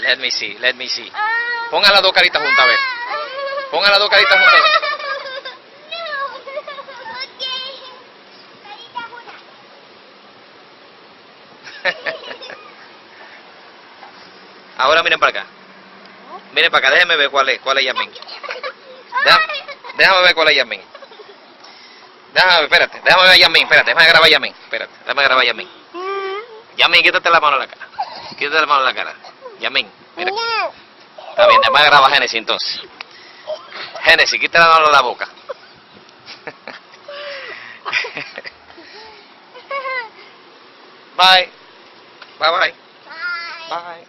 Let me see, let me see. Pongan las dos caritas juntas, a ver. Pongan las dos caritas juntas. Ahora miren para acá. Miren para acá, déjenme ver cuál es Yasmin. Déjame ver cuál es Yasmin. Déjame ver, espérate, déjame ver a Yasmin, espérate, déjame grabar a Yasmin, espérate, déjame grabar a Yasmin. Yasmin, quítate la mano a la cara. Quítate la mano a la cara. Yasmin, mira. Está bien, déjame grabar a Génesis entonces. Génesis, quítate la mano a la boca. Bye. Bye bye. Bye.